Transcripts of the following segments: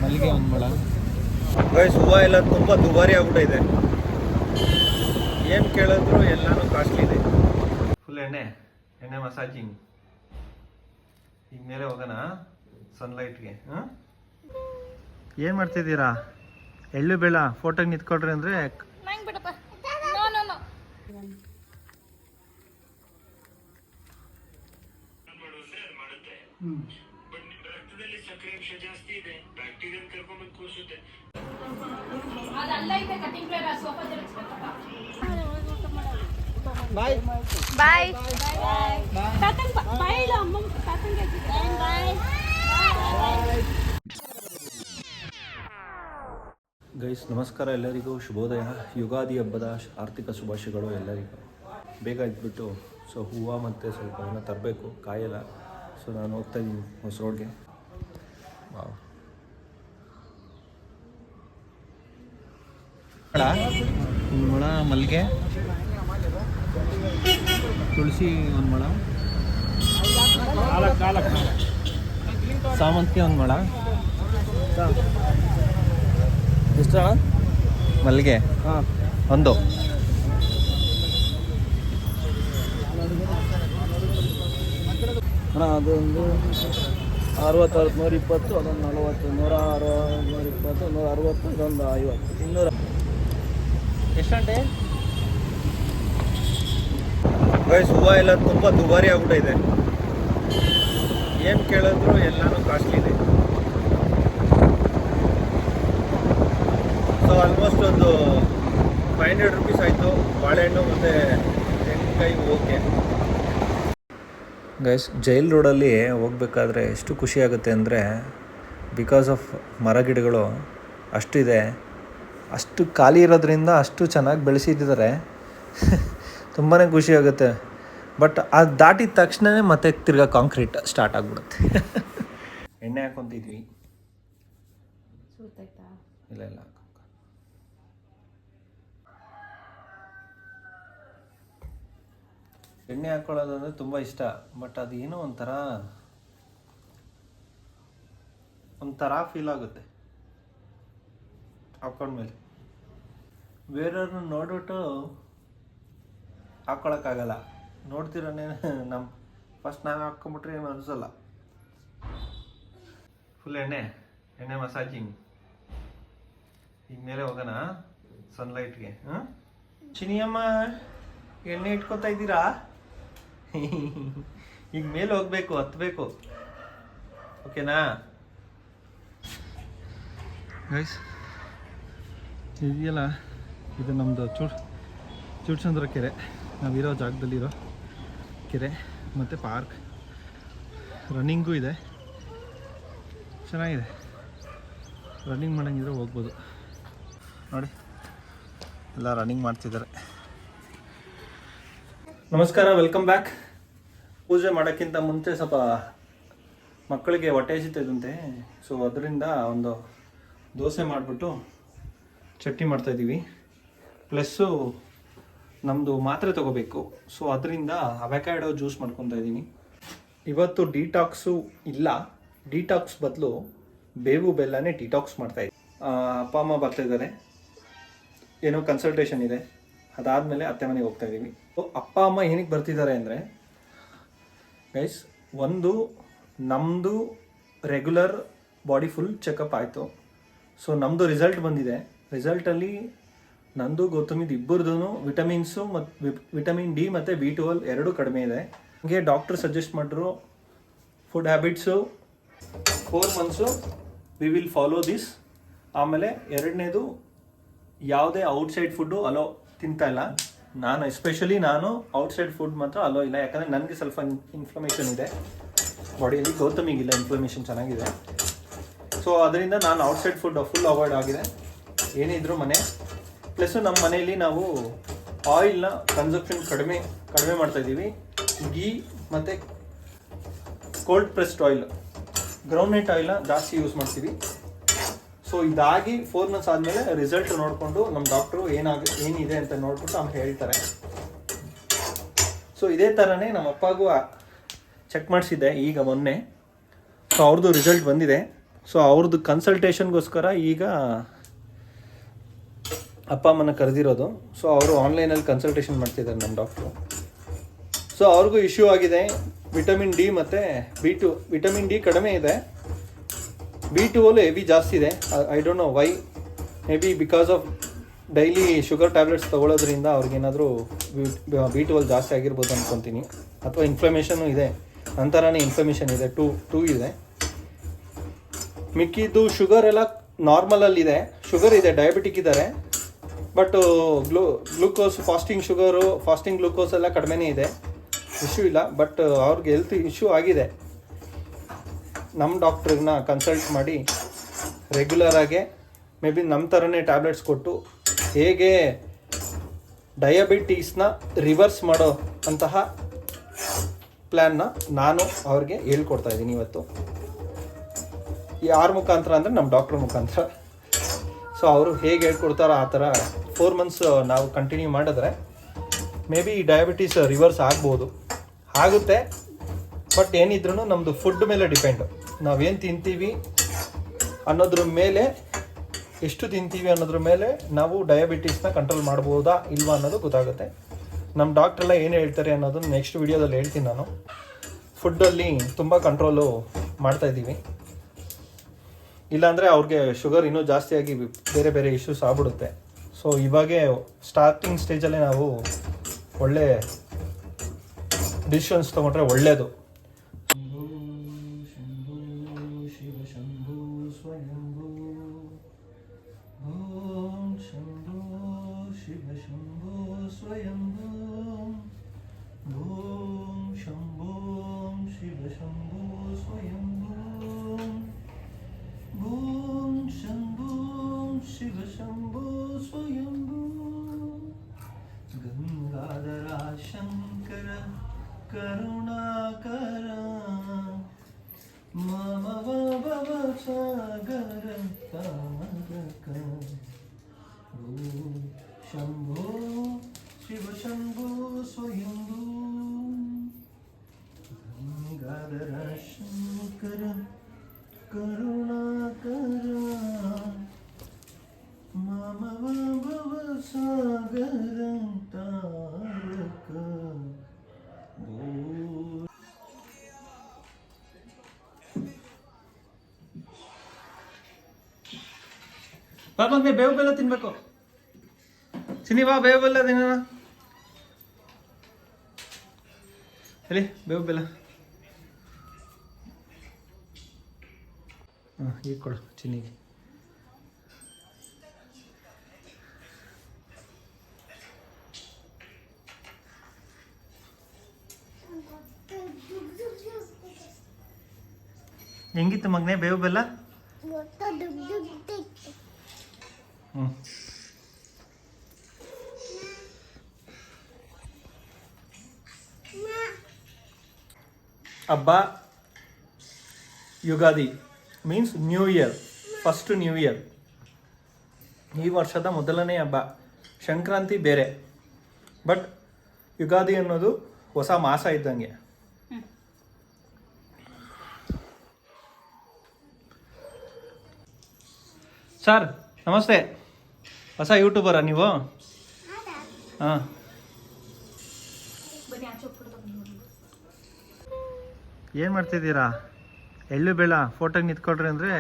ಮಲ್ಲಿಗೆ ಒಂದು ಮೊಳ. ಗೈಸ್, ಹೂವು ಎಲ್ಲ ತುಂಬ ದುಬಾರಿ ಆಗ್ಬಿಟ್ಟಿದೆ. ಏನು ಕೇಳಿದ್ರು ಎಲ್ಲಾನು ಕಾಸ್ಟ್ಲಿ ಇದೆ. ಫುಲ್ ಎಣ್ಣೆ ಮಸಾಜಿಂಗ್. ಈಗ ಮೇಲೆ ಹೋಗೋಣ ಸನ್ಲೈಟ್ಗೆ. ಏನು ಮಾಡ್ತಿದ್ದೀರಾ? ಎಳ್ಳು ಬೇಡ ಫೋಟೋಗೆ ನಿಂತ್ಕೊಳ್ರಿ ಅಂದರೆ ಬಾಯ್ ಬಾಯ್ ಬಾಯ್ ಅಮ್ಮ ಬಾಯ್. ಗೈಸ್, ನಮಸ್ಕಾರ ಎಲ್ಲರಿಗೂ, ಶುಭೋದಯ. ಯುಗಾದಿ ಹಬ್ಬದ ಆರ್ಥಿಕ ಶುಭಾಶಯಗಳು ಎಲ್ಲರಿಗೂ. ಬೇಗ ಇದ್ಬಿಟ್ಟು ಹೂವು ಮತ್ತು ಸ್ವಲ್ಪ ಏನೋ ತರಬೇಕು, ಕಾಯಲ್ಲ. ಸೊ ನಾನು ಹೋಗ್ತಾ ಇದ್ದೀನಿ ಹೊಸ ರೋಡ್ಗೆ. ಒಂದು ಮೊಳ ಮಲ್ಲಿಗೆ, ತುಳಸಿ ಒಂದು ಮೊಳ, ಸಾಮಂತಿಗೆ ಒಂದು ಮೊಳ. ಎಷ್ಟು ಮಲ್ಲಿಗೆ? ಒಂದು. ಅದೊಂದು 60, 120, ಅದೊಂದು 40, 120, 120, ಇದೊಂದು 50, 200. ಎಷ್ಟಂಟೆ? ಗೈಸ್, ಹೂವು ಎಲ್ಲ ತುಂಬ ದುಬಾರಿ ಆಗ್ಬಿಟ್ಟಿದೆ. ಏನು ಕೇಳಿದ್ರು ಎಲ್ಲಾನು ಕಾಸ್ಟ್ಲಿ ಇದೆ. ಸೊ ಆಲ್ಮೋಸ್ಟ್ ಒಂದು 500 ರುಪೀಸ್ ಆಯಿತು ಬಾಳೆಹಣ್ಣು ಮತ್ತು ತೆಂಗಿನಕಾಯಿ. ಓಕೆ ಗೈಸ್, ಜೈಲ್ ರೋಡಲ್ಲಿ ಹೋಗ್ಬೇಕಾದ್ರೆ ಎಷ್ಟು ಖುಷಿಯಾಗುತ್ತೆ ಅಂದರೆ, ಬಿಕಾಸ್ ಆಫ್ ಮರಗಿಡಗಳು ಅಷ್ಟಿದೆ, ಅಷ್ಟು ಖಾಲಿ ಇರೋದ್ರಿಂದ ಅಷ್ಟು ಚೆನ್ನಾಗಿ ಬೆಳೆಸಿದ್ದಾರೆ. ತುಂಬಾ ಖುಷಿಯಾಗುತ್ತೆ. ಬಟ್ ಅದು ದಾಟಿದ ತಕ್ಷಣವೇ ಮತ್ತೆ ತಿರ್ಗಾ ಕಾಂಕ್ರೀಟ್ ಸ್ಟಾರ್ಟ್ ಆಗಿಬಿಡುತ್ತೆ. ಎಣ್ಣೆ ಹಾಕೊತಿದ್ವಿ. ಇಲ್ಲ ಇಲ್ಲ, ಎಣ್ಣೆ ಹಾಕ್ಕೊಳ್ಳೋದಂದರೆ ತುಂಬ ಇಷ್ಟ. ಬಟ್ ಅದು ಏನೋ ಒಂಥರ ಫೀಲ್ ಆಗುತ್ತೆ ಹಾಕ್ಕೊಂಡ್ಮೇಲೆ. ಬೇರೆಯವ್ರನ್ನ ನೋಡ್ಬಿಟ್ಟು ಹಾಕ್ಕೊಳಕ್ಕಾಗಲ್ಲ. ನೋಡ್ತಿರೋನೇ ನಮ್ಮ ಫಸ್ಟ್ ನಾವು ಹಾಕ್ಕೊಂಬಿಟ್ರೆ ಏನು ಅನಿಸಲ್ಲ. ಫುಲ್ ಎಣ್ಣೆ ಮಸಾಜಿಂಗ್. ಈಗ ಮೇಲೆ ಹೋಗೋಣ ಸನ್ಲೈಟ್ಗೆ. ಚಿನಿಯಮ್ಮ, ಎಣ್ಣೆ ಇಟ್ಕೊತಾ ಇದ್ದೀರಾ? ಈಗ ಮೇಲೆ ಹೋಗ್ಬೇಕು, ಹತ್ಬೇಕು. ಓಕೆನಾ ಗೈಸ್? ಇದೆಯಲ್ಲ, ಇದು ನಮ್ಮದು ಚೂಡ್ಚಂದ್ರ ಕೆರೆ. ನಾವಿರೋ ಜಾಗದಲ್ಲಿರೋ ಕೆರೆ ಮತ್ತು ಪಾರ್ಕ್. ರನ್ನಿಂಗೂ ಇದೆ, ಚೆನ್ನಾಗಿದೆ. ರನ್ನಿಂಗ್ ಮಾಡೋಂಗಿದ್ರೆ ಹೋಗ್ಬೋದು. ನೋಡಿ, ಎಲ್ಲ ರನ್ನಿಂಗ್ ಮಾಡ್ತಿದ್ದಾರೆ. ನಮಸ್ಕಾರ, ವೆಲ್ಕಮ್ ಬ್ಯಾಕ್. ಪೂಜೆ ಮಾಡೋಕ್ಕಿಂತ ಮುಂಚೆ ಸ್ವಲ್ಪ ಮಕ್ಕಳಿಗೆ ಹೊಟ್ಟೆ ಹಸಿತದಂತೆ. ಸೊ ಅದರಿಂದ ಒಂದು ದೋಸೆ ಮಾಡಿಬಿಟ್ಟು ಚಟ್ನಿ ಮಾಡ್ತಾಯಿದ್ದೀವಿ. ಪ್ಲಸ್ಸು ನಮ್ಮದು ಮಾತ್ರೆ ತೊಗೋಬೇಕು. ಸೊ ಅದರಿಂದ ಅವಕ್ಯಾಡೋ ಜ್ಯೂಸ್ ಮಾಡ್ಕೊತಾ ಇದ್ದೀನಿ. ಇವತ್ತು ಡಿಟಾಕ್ಸು ಇಲ್ಲ, ಡಿಟಾಕ್ಸ್ ಬದಲು ಬೇವು ಬೆಲ್ಲನೇ ಡಿಟಾಕ್ಸ್ ಮಾಡ್ತಾಯಿದ್ದೀನಿ. ಅಪ್ಪ ಅಮ್ಮ ಬರ್ತಾಯಿದ್ದಾರೆ, ಏನೋ ಕನ್ಸಲ್ಟೇಷನ್ ಇದೆ. ಅದಾದಮೇಲೆ ಅತ್ತೆ ಮನೆಗೆ ಹೋಗ್ತಾಯಿದ್ದೀವಿ. ಅಪ್ಪ ಅಮ್ಮ ಏನಕ್ಕೆ ಬರ್ತಿದ್ದಾರೆ ಅಂದರೆ ಗೈಸ್, ಒಂದು ನಮ್ಮದು ರೆಗ್ಯುಲರ್ ಬಾಡಿ ಫುಲ್ ಚೆಕಪ್ ಆಯಿತು. ಸೊ ನಮ್ಮದು ರಿಸಲ್ಟ್ ಬಂದಿದೆ. ರಿಸಲ್ಟಲ್ಲಿ ನಂದು ಗೌತಮಿದು ಇಬ್ಬರದೂ ವಿಟಮಿನ್ಸು ಮತ್ತು ವಿಟಮಿನ್ ಡಿ ಮತ್ತು B12 ಎರಡೂ ಕಡಿಮೆ ಇದೆ. ಹಾಗೆ ಡಾಕ್ಟ್ರ್ ಸಜೆಸ್ಟ್ ಮಾಡಿದ್ರು food habits 4 months we will follow this. ಆಮೇಲೆ ಎರಡನೇದು, ಯಾವುದೇ ಔಟ್ಸೈಡ್ ಫುಡ್ಡು ಅಲೋ ತಿಂತಾ ಇಲ್ಲ. ನಾನು ಎಸ್ಪೆಷಲಿ ಔಟ್ಸೈಡ್ ಫುಡ್ ಮಾತ್ರ ಅಲೋ ಇಲ್ಲ. ಯಾಕಂದರೆ ನನಗೆ ಸ್ವಲ್ಪ ಇನ್ಫ್ಲಮೇಷನ್ ಇದೆ ಬಾಡಿಯಲ್ಲಿ, ಗೌತಮಿಗಿಲ್ಲ ಇನ್ಫ್ಲಮೇಷನ್ ಚೆನ್ನಾಗಿದೆ. ಸೊ ಅದರಿಂದ ನಾನು ಔಟ್ಸೈಡ್ ಫುಡ್ ಫುಲ್ ಅವಾಯ್ಡ್ ಆಗಿದೆ. ಏನಿದ್ರು ಮನೆ. ಪ್ಲಸ್ಸು ನಮ್ಮ ಮನೆಯಲ್ಲಿ ನಾವು ಆಯಿಲ್ನ ಕನ್ಸಂಪ್ಷನ್ ಕಡಿಮೆ ಮಾಡ್ತಾಯಿದ್ದೀವಿ. ಗೀ ಮತ್ತು ಕೋಲ್ಡ್ ಪ್ರೆಸ್ಡ್ ಆಯಿಲ್, ಗ್ರೌಂಡ್ನಟ್ ಆಯಿಲ್ನ ಜಾಸ್ತಿ ಯೂಸ್ ಮಾಡ್ತೀವಿ. ಸೊ ಇದಾಗಿ 4 ಮಂತ್ಸ್ ಆದಮೇಲೆ ರಿಸಲ್ಟ್ ನೋಡಿಕೊಂಡು ನಮ್ಮ ಡಾಕ್ಟ್ರು ಏನಿದೆ ಅಂತ ನೋಡ್ಬಿಟ್ಟು ಆಮೇಲೆ ಹೇಳ್ತಾರೆ. ಸೊ ಇದೇ ಥರನೇ ನಮ್ಮ ಅಪ್ಪಗೂ ಚೆಕ್ ಮಾಡಿಸಿದ್ದೆ ಈಗ ಮೊನ್ನೆ. ಸೊ ಅವ್ರದ್ದು ರಿಸಲ್ಟ್ ಬಂದಿದೆ. ಸೊ ಅವ್ರದ್ದು ಕನ್ಸಲ್ಟೇಷನ್ಗೋಸ್ಕರ ಈಗ ಅಪ್ಪ ಅಮ್ಮನ ಕರೆದಿರೋದು. ಸೊ ಅವರು ಆನ್ಲೈನಲ್ಲಿ ಕನ್ಸಲ್ಟೇಷನ್ ಮಾಡ್ತಿದ್ದಾರೆ ನಮ್ಮ ಡಾಕ್ಟ್ರು. ಸೊ ಅವ್ರಿಗೂ ಇಶ್ಯೂ ಆಗಿದೆ ವಿಟಮಿನ್ ಡಿ ಮತ್ತು B2. ವಿಟಮಿನ್ ಡಿ ಕಡಿಮೆ ಇದೆ, B12 ಹೆವಿ ಜಾಸ್ತಿ ಇದೆ. I don't know why, maybe because of daily sugar tablets ತೊಗೊಳೋದ್ರಿಂದ ಅವ್ರಿಗೇನಾದರೂ B12 ಜಾಸ್ತಿ ಆಗಿರ್ಬೋದು ಅಂದ್ಕೊತೀನಿ. ಅಥವಾ ಇನ್ಫ್ಲಮೇಷನು ಇದೆ, ನಂತರನೇ ಇನ್ಫ್ಲಮೇಷನ್ ಇದೆ, ಟೂ ಇದೆ. ಮಿಕ್ಕಿದ್ದು ಶುಗರ್ ಎಲ್ಲ ನಾರ್ಮಲಲ್ಲಿದೆ, ಶುಗರ್ ಇದೆ, ಡಯಾಬಿಟಿಕ್ ಇದ್ದಾರೆ. But glucose fasting sugar, fasting glucose ಎಲ್ಲ ಕಡಿಮೆನೇ ಇದೆ, ಇಶ್ಯೂ ಇಲ್ಲ. ಬಟ್ ಅವ್ರಿಗೆ ಹೆಲ್ತ್ ಇಶ್ಯೂ ಆಗಿದೆ. ನಮ್ಮ ಡಾಕ್ಟ್ರನ್ನ ಕನ್ಸಲ್ಟ್ ಮಾಡಿ ರೆಗ್ಯುಲರಾಗೆ ಮೇ ಬಿ ನಮ್ಮ ಥರನೇ ಟ್ಯಾಬ್ಲೆಟ್ಸ್ ಕೊಟ್ಟು ಹೇಗೆ ಡಯಾಬಿಟೀಸ್ನ ರಿವರ್ಸ್ ಮಾಡೋ ಅಂತಹ ಪ್ಲ್ಯಾನ್ನ ನಾನು ಅವ್ರಿಗೆ ಹೇಳ್ಕೊಡ್ತಾ ಇದ್ದೀನಿ ಇವತ್ತು. ಯಾರ ಮುಖಾಂತರ ಅಂದರೆ ನಮ್ಮ ಡಾಕ್ಟ್ರ್ ಮುಖಾಂತರ. ಸೊ ಅವರು ಹೇಗೆ ಹೇಳ್ಕೊಡ್ತಾರೋ ಆ ಥರ 4 months ನಾವು ಕಂಟಿನ್ಯೂ ಮಾಡಿದ್ರೆ ಮೇ ಬಿ ಡಯಾಬಿಟೀಸ್ ರಿವರ್ಸ್ ಆಗ್ಬೋದು, ಆಗುತ್ತೆ. ಬಟ್ ಏನಿದ್ರೂ ನಮ್ಮದು ಫುಡ್ ಮೇಲೆ ಡಿಪೆಂಡು. ನಾವೇನು ತಿಂತೀವಿ ಅನ್ನೋದ್ರ ಮೇಲೆ, ಎಷ್ಟು ತಿಂತೀವಿ ಅನ್ನೋದ್ರ ಮೇಲೆ ನಾವು ಡಯಾಬಿಟೀಸ್ನ ಕಂಟ್ರೋಲ್ ಮಾಡ್ಬೋದಾ ಇಲ್ವಾ ಅನ್ನೋದು ಗೊತ್ತಾಗುತ್ತೆ. ನಮ್ಮ ಡಾಕ್ಟ್ರೆಲ್ಲ ಏನು ಹೇಳ್ತಾರೆ ಅನ್ನೋದನ್ನು ನೆಕ್ಸ್ಟ್ ವೀಡಿಯೋದಲ್ಲಿ ಹೇಳ್ತೀನಿ ನಾನು. ಫುಡ್ಡಲ್ಲಿ ತುಂಬ ಕಂಟ್ರೋಲು ಮಾಡ್ತಾಯಿದ್ದೀವಿ, ಇಲ್ಲಾಂದರೆ ಅವ್ರಿಗೆ ಶುಗರ್ ಇನ್ನೂ ಜಾಸ್ತಿಯಾಗಿ ಬೇರೆ ಬೇರೆ ಇಶ್ಯೂಸ್ ಆಗ್ಬಿಡುತ್ತೆ. ಸೊ ಇವಾಗೇ ಸ್ಟಾರ್ಟಿಂಗ್ ಸ್ಟೇಜಲ್ಲೇ ನಾವು ಒಳ್ಳೆ ಡಿಸಿಷನ್ಸ್ ತೊಗೊಂಡ್ರೆ ಒಳ್ಳೆಯದು. ಶಂಭೋ ಶಿವ ಶಂಭೋ ಸ್ವಯಂಭೋ, ಓಂ ಶಂಭೋ ಶಿವ ಶಂಭೋ ಸ್ವಯಂಭೋ, ಓಂ ಶಂಭೋ ಶಿವ ಶಂಭೋ ಸ್ವಯಂಭೋ, ಓಂ ಶಂಭೋ ಶಿವ ಶಂಭೋ ಸ್ವಯಂಭೋ. ಗಂಗಾಧರ ಶಂಕರ ಕರುಣಾಕರ ಮಮ ಭವ ಸಾಗರ ತಾಮರಕ, ಓಂ ಶಂಭೋ ಶಿವ ಶಂಭೋ ಸ್ವಯಂಭೋ. ಗಂಗಾಧರ ಶಂಕರ ಕರುಣಾಕರ ಮಮ ಭವ ಸಾಗರ ತಾರಕ. ಬಾಬಂಗೆ ಬೇವು ಬೆಲ್ಲ ತಿನ್ಬೇಕು. ಸಿನಿವಾ ಬೇವು ಬೆಲ್ಲ ತಿನ್ನೋಣ. ಹೇಳಿ ಬೇವು ಬೆಲ್ಲ. ಹಾಂ ಈಗ ಕೊಡು ಚಿನ್ನಿಗೆ. ಹೆಂಗಿತ್ತು ಮಗನೇ ಬೇವು ಬೆಲ್ಲ? ಹ್ಞೂ ಹಬ್ಬ Ugadi means new year, first new year. ಈ ವರ್ಷದ ಮೊದಲನೇ ಹಬ್ಬ. ಸಂಕ್ರಾಂತಿ ಬೇರೆ, ಬಟ್ ಯುಗಾದಿ ಅನ್ನೋದು ಹೊಸ ಮಾಸ ಇದ್ದಂಗೆ. ಸರ್ ನಮಸ್ತೆ, ಹೊಸ ಯೂಟ್ಯೂಬರಾ ನೀವು? ಹಾಂ. ಏನು ಮಾಡ್ತಿದ್ದೀರಾ? ಎಳ್ಳು ಬೇಡ ಫೋಟೋಗೆ ನಿಂತ್ಕೊಳ್ರಿ ಅಂದರೆ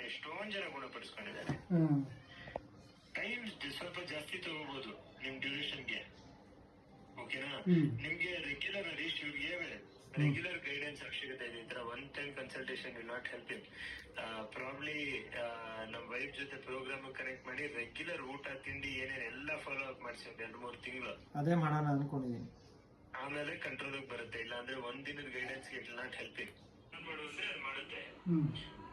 ಎಷ್ಟೊಂದ್ ಜನ ಗುಣಪಡಿಸ್ಕೊಂಡಿದ್ದಾರೆ. ಟೈಮ್ ಸ್ವಲ್ಪ ಜಾಸ್ತಿ ತಗೋಬಹುದು ನಿಮ್ ಡ್ಯೂರೇಷನ್ಗೆ, ಓಕೆನಾ? ನಿಮ್ಗೆ ರೆಗ್ಯುಲರ್ ಹರೀಶ್ ಇವ್ರಿಗೆ ರೆಗ್ಯುಲರ್ ಗೈಡೆನ್ಸ್ ಅವಶ್ಯಕತೆ ಇದೆ. ಈ ತರ one time consultation will not help him. Probably ನಮ್ ವೈಫ್ ಜೊತೆ ಪ್ರೋಗ್ರಾಮ್ ಕನೆಕ್ಟ್ ಮಾಡಿ ರೆಗ್ಯುಲರ್ ಊಟ ತಿಂಡಿ ಏನೇನೆಲ್ಲ ಫಾಲೋ ಅಪ್ ಮಾಡಿಸಿ 2-3 ತಿಂಗಳು ಅದೇ ಮಾಡೋಣ ಅನ್ಕೊಂಡಿದ್ದೀನಿ. ಆಮೇಲೆ ಕಂಟ್ರೋಲ್ ಬರುತ್ತೆ. ಇಲ್ಲ ಅಂದ್ರೆ ಒಂದ್ ದಿನದ guidance it will not help him. ಮಾಡುತ್ತೆ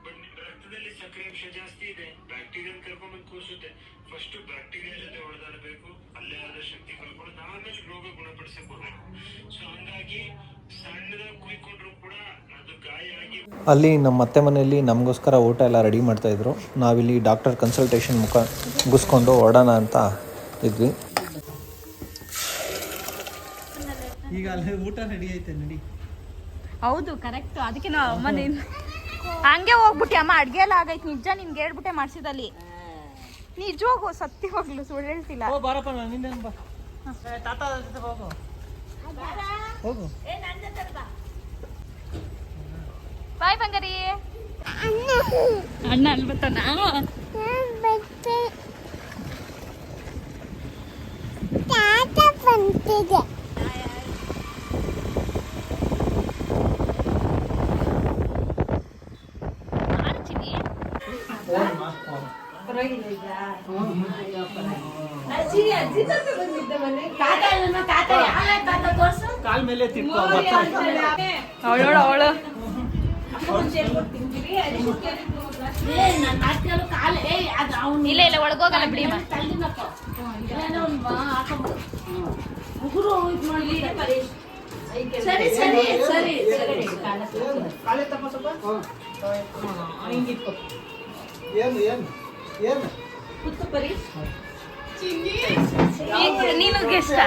ಬಟ್ ನಿಮ್ ರಕ್ತದಲ್ಲಿ ಸಕ್ಕರೆ ಅಂಶ ಜಾಸ್ತಿ ಇದೆ, ಬ್ಯಾಕ್ಟೀರಿಯಾ ಕರ್ಕೊಂಡ್ಬಂದು ಕೂಸುತ್ತೆ. ಫಸ್ಟ್ ಬ್ಯಾಕ್ಟೀರಿಯಾ ಜೊತೆ ಹೊಡೆದಾಡಬೇಕು, ಅಲ್ಲೇ ಆದ ಶಕ್ತಿ ಕಳ್ಕೊಂಡು ಆಮೇಲೆ ರೋಗ ಗುಣಪಡಿಸಕ್ ಹೋಗ್ಬೇಕು. ಹೋಗಿಕೊಂಡ್ರು ಕೂಡ ಅದು ಗಾಯ ಆಗಿ ಅಲ್ಲಿ ನಮ್ಮ ಅತ್ತೆ ಮನೆಯಲ್ಲಿ ನಮಗೋಸ್ಕರ ಊಟ ಎಲ್ಲ ರೆಡಿ ಮಾಡ್ತಾಯಿದ್ರು. ನಾವಿಲ್ಲಿ ಡಾಕ್ಟರ್ ಕನ್ಸಲ್ಟೇಷನ್ ಮುಗಿಸ್ಕೊಂಡು ಹೊರಡೋಣ ಅಂತ ಇದ್ವಿ. ಈಗ ಅಲ್ಲಿ ಊಟ ರೆಡಿ ಐತೆ ನಡಿ. ಹೌದು ಕರೆಕ್ಟ್. ಅದಕ್ಕೆ ನಾವು ಅಮ್ಮ ಹಂಗೆ ಹೋಗ್ಬಿಟ್ಟು ಅಮ್ಮ ಅಡ್ಗೆ ಎಲ್ಲ ಆಗೈತೆ ನಿಜ ನಿನ್ಗೆ ಹೇಳ್ಬಿಟ್ಟೆ ಮಾಡ್ಸಿದಲ್ಲಿ. ನಿಜವಾಗು ಸತ್ಯವಾಗ್ಲು ಸುಳ್ಳು ಹೇಳ್ತಿಲ್ಲ. ಬಾರಪ್ಪ ನಿಂದೇನು ಬಾ ತಾತ ಜೊತೆ ಹೋಗು ಹೋಗು. ಬಾಯ್ ಬಂಗಾರಿ. ಅಣ್ಣ ಅಲ್ಲಿ ಬರ್ತಾನ. ಕಾಲ್ ಮೇಲೆ ತಿಪ್ಪು ಅವಳು ಅವಳು ಇಲ್ಲ ಇಲ್ಲ ಒಳಗೋಗಲ್ಲ ಬಿಡಿ. ಸರಿ ಸರಿ ಸರಿ ಸರಿ ಕಾಲೇ ತಪ್ಪ ಸ್ವಲ್ಪ ಹಿಂಗಿತ್ತು. ಏನು ಏನು ಏನು ನೀನು ಗೆಸ್ಟ್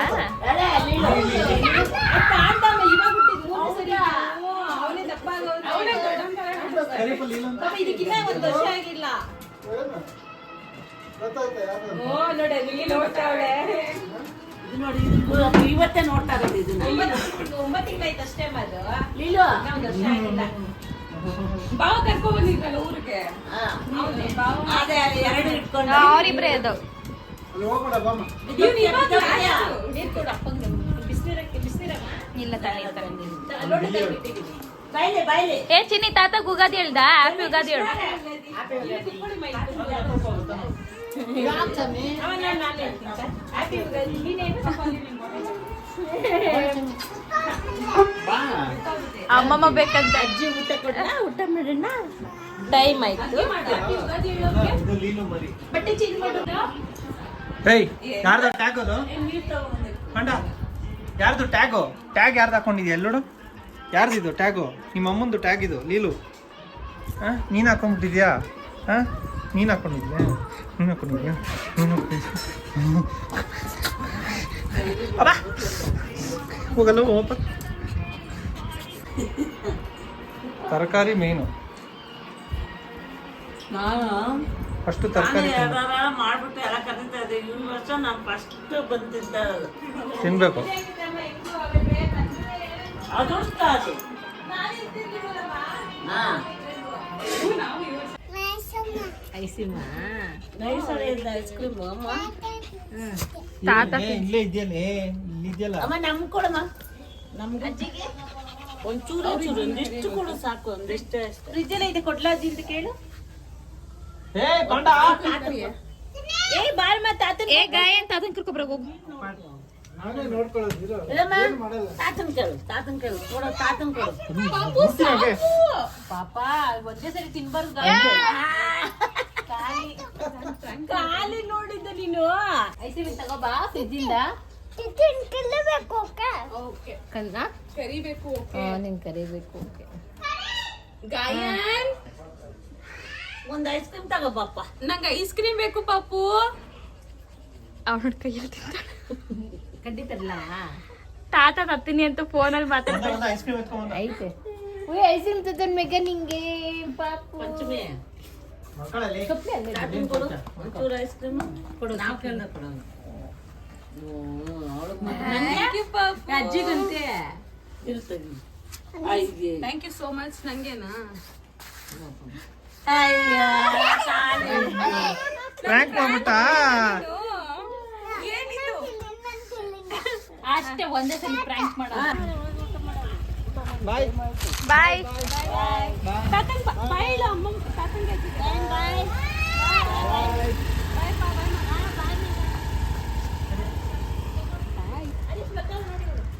ಇದಕ್ಕಿನ್ನ ಒಂದು ವರ್ಷ ಆಗಿಲ್ಲ. ನೋಡಿ ಇವತ್ತೇ ನೋಡ್ತಾ ಇರೋದು. ಇದನ್ನ 9 ತಿಂಗಳಾಯ್ತು ಅಷ್ಟೇ. ಮಾದು ಒಂದು ವರ್ಷ ಆಗಿಲ್ಲ. ಬಾವ ಕರ್ಕೊ ಬಂದಿದ್ರಲ್ಲ ಊರಿಗೆ. ಅದೇ 2 ಇಟ್ಕೊಂಡು ಅವರಿಬ್ರೇ ಅದು. ಅಲ್ಲಿ ಹೋಗ್ಬೇಡ ಬಾಮ್ಮ. ನೀರು ಕೊಡು ಅಪ್ಪಂಗೆ. ಬಿಸಿನೀರಕ್ಕೆ ಬಿಸಿನೀರಮ್ಮ ಇಲ್ಲ ತಾನೆ ಲೋಟ ತಂದ್ಬಿಟ್ಟಿದ್ದೀನಿ. ಬಾಯ್ಲೆ ಬಾಯ್ಲೆ. ಏ ಚಿನ್ನಿ ತಾತಗ್ ಉಗಾದಿ ಹೇಳ್ದ. ಹ್ಯಾಪಿ ಉಗಾದಿ ಹೇಳು. ಅಮ್ಮಮ್ಮ ಬೇಕಂತ ಅಜ್ಜಿ ಊಟ ಕೊಡ. ಊಟ ಮಾಡೋಣ. ಟೈಮ್ ಆಯ್ತು. ಬಟ್ಟೆ ಚೇಂಜ್ ಮಾಡೋದು. ಏಯ್ ಯಾರ್ದು ಟ್ಯಾಗ್ ಅದು ಕಂಡ? ಯಾರ್ದು ಟ್ಯಾಗು? ಟ್ಯಾಗ್ ಯಾರ್ದು ಹಾಕೊಂಡಿದ್ಯಾ ಎಲ್ಲೋಡು? ಯಾರ್ದಿದು ಟ್ಯಾಗು? ನಿಮ್ಮ ಅಮ್ಮಂದು ಟ್ಯಾಗ್ ಇದು ಲೀಲು. ಹಾಂ ನೀನು ಹಾಕೊಂಡ್ಬಿಟ್ಟಿದ್ಯಾ? ಹಾಂ ನೀನು ಹಾಕೊಂಡಿದ್ಯಾ? ನೀನು ಹಾಕೊಂಡಿದ್ಯಾ? ನೀನು ಹಾಕೊಂಡಿದ್ಯಾ? ಅಬ್ಬಾ ಹೋಗಲ್ಲ ಹೋಪ. ತರಕಾರಿ ಮೇನು. ನಾನು ಫಸ್ಟು ತರಕಾರಿ ಮಾಡ್ಬಿಟ್ಟು ಎಲ್ಲ ಕರೀತಾ ಇದ್ದೆ. ಈ ವರ್ಷ ನಾನು ಫಸ್ಟ್ ಬಂದಿದ್ದ ತಿನ್ಬೇಕು. ಅದೃಷ್ಟ ಅದು. ಐಸಿಮ್ಮ ನೈಸ್ ಐಸ್ ಕ್ರೀಮ್ ತಾತ ಇಲ್ಲೇ ಇದೆಯಲ್ಲ ಇದೆಯಲ್ಲ. ಅಮ್ಮ ನಮ್ಗೆ ಕೊಡಮ್ಮ. ನಮ್ಗೆ ಅಜ್ಜಿಗೆ ಒಂಚೂರು ಚೂರು ಒಂದಿಷ್ಟು ಕೊಡು ಸಾಕು. ಒಂದಿಷ್ಟು ಅಷ್ಟೇ. ಫ್ರಿಜ್ ಎಲ್ಲ ಇದೆ ಕೊಡ್ಲಾ ಅಜ್ಜಿ ಅಂತ ಕೇಳು. ಏ ಕಂಡ ಏ ಬಾಳ್ ಮಾ ತಾತನ್ ಏ ಗಾಯನ್ ತಾತನ್ ಕರ್ಕೊಬ್ರಾಗ ಹೋಗು. ನಾನೇ ನೋಡ್ಕೊಳ್ಳೋದಿಲ್ಲ. ತಾತನ್ ಕೇಳು ಕೊಡು. ತಾತನ್ ಕೊಡು. ಪಾಪ ಒಂದೇ ಸರಿ ತಿನ್ಬಾರ್ದು. ಖಾಲಿ ನೋಡಿದ್ದ ನೀನು. ಐಸಿಮಿ ತಗೋಬಾ ಫ್ರಿಜ್ ಇಂದ. ಕರಿಬೇಕು. ನಿನ್ ಕರಿಬೇಕು. ಗಾಯನ್ ಒಂದ್ ಐಸ್ ಕ್ರೀಮ್ ತಗೋಬಾಪ. ನಂಗೆ ಐಸ್ ಕ್ರೀಮ್ ಬೇಕು ಪಾಪು. ಅವಳ ಕೈಯಲ್ಲಿ ತಿಂತಾಳೆ. ಖಂಡಿತಲ್ಲ ತಾತ ತತ್ತೀನಿ ಅಂತ ಫೋನಲ್ಲಿ ಮಾತಾಡ್ತಾರೆ. ಐಸ್ ಕ್ರೀಮ್ ಎತ್ಕೊಂಡ್ ಐತೆ. ಐಸ್ ಕ್ರೀಮ್ ತತ್ತನ್ ಮೇಗ ನಿಂಗೆ ಪಾಪು. ಪಂಚಮಿ ಮಕ್ಕಳಲ್ಲಿ ತಾತನ್ ಕೊಡು. ಒಂಚೂರು ಐಸ್ ಕ್ರೀಮ್ ಕೊಡು. ನಾವು ಕೇಳ ಕೊಡೋಣ. ಅಜ್ಜಿಗಂತೆ ಇರ್ತದೆ. Thank you so much. ನಂಗೇನಾ ಪ್ರ್ಯಾಂಕ್ ಮಾಡ್ಬಿಟ್ಟ. ಅಷ್ಟೇ ಒಂದೇ ಸಲ ಪ್ರಾಂಕ್ ಮಾಡೋಣ. ಬಾಯ್ ಬಾಯ್ ತಾತಂಗ್ ಬಾಯ್ ಇಲ್ಲ ಅಮ್ಮ. ತಾತಂಗೆ ಬಾಯ್.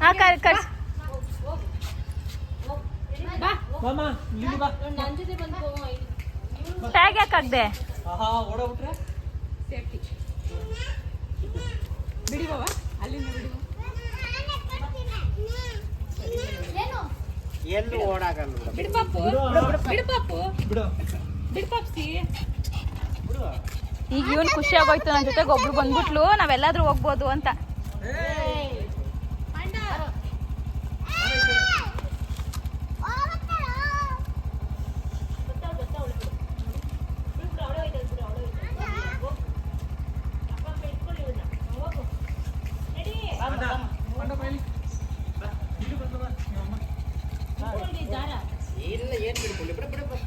ಹಾ ಕರ್ಸ್ ಮಾಮ ಇಲ್ಲಿ ಬಾ. ನನ್ನ ಜೊತೆ ಬಂದು ಟ್ಯಾಗ್ ಯಾಕೆ ಹಾಕ್ದೆ? ಆಹಾ ಓಡೋಗ್ಬಿಟ್ರೆ ಸೇಫ್ಟಿ ಬಿಡಿ ಬಾಬಾ. ಅಲ್ಲಿಂದ ಬಿಡಿ. ಎಲ್ಲೂ ಓಡಾಗಲ್ಲ ಬಿಡು ಪಾಪು ಬಿಡು ಪಾಪು ಬಿಡು ಬಿಡು ಪಾಪ್ಸಿ. ಈಗ ಇವನ್ ಖುಷಿ ಆಗೋಯ್ತು ನನ್ನ ಜೊತೆಗೆ ಒಬ್ರು ಬಂದ್ಬಿಟ್ಲು ನಾವೆಲ್ಲಾದ್ರೂ ಹೋಗ್ಬೋದು ಅಂತ. ಇಲ್ಲ ಏನ್ ಬಿಡ್ಕೊಳ್ಳಿ ಬಿಡು ಬಿಡು ಬಿಡು.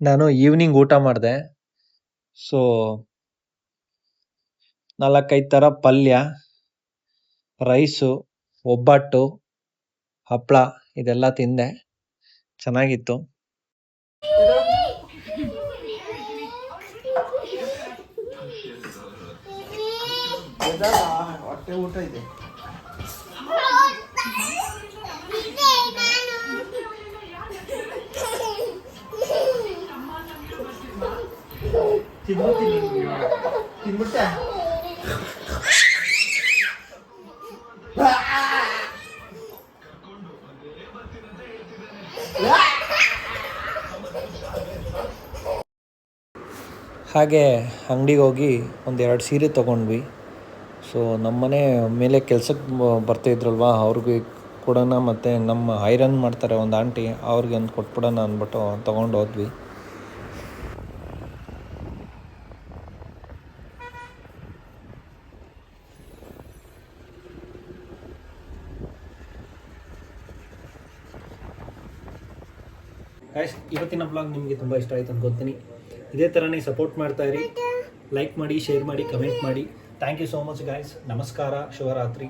ನಾನು ಈವ್ನಿಂಗ್ ಊಟ ಮಾಡಿದೆ. ಸೊ 4-5 ಥರ ಪಲ್ಯ, ರೈಸು, ಒಬ್ಬಟ್ಟು, ಹಪ್ಪಳ ಇದೆಲ್ಲ ತಿಂದೆ. ಚೆನ್ನಾಗಿತ್ತು. ಹೊಟ್ಟೆ ಊಟ ಇದೆ. ತಿನ್ಬಿಟ್ಟೆ ಹಾಗೆ ಅಂಗಡಿಗೆ ಹೋಗಿ 1-2 ಸೀರೆ ತೊಗೊಂಡ್ವಿ. ಸೊ ನಮ್ಮನೆ ಮೇಲೆ ಕೆಲ್ಸಕ್ಕೆ ಬರ್ತಾಯಿದ್ರಲ್ವ ಅವ್ರಿಗೆ ಕೊಡೋಣ, ಮತ್ತು ನಮ್ಮ ಐರನ್ ಮಾಡ್ತಾರೆ ಒಂದು ಆಂಟಿ, ಅವ್ರಿಗೆ ಒಂದು ಕೊಟ್ಬಿಡೋಣ ಅಂದ್ಬಿಟ್ಟು ತೊಗೊಂಡು ಹೋದ್ವಿ. ಗೈಸ್, ಇವತ್ತಿನ ಬ್ಲಾಗ್ ನಿಮಗೆ ತುಂಬ ಇಷ್ಟ ಆಯಿತು ಅನ್ಕೋತೀನಿ. ಇದೇ ಥರನೇ ಸಪೋರ್ಟ್ ಮಾಡ್ತಾ ಇರಿ. ಲೈಕ್ ಮಾಡಿ, ಶೇರ್ ಮಾಡಿ, ಕಮೆಂಟ್ ಮಾಡಿ. Thank you so much guys. ನಮಸ್ಕಾರ, ಶುಭರಾತ್ರಿ.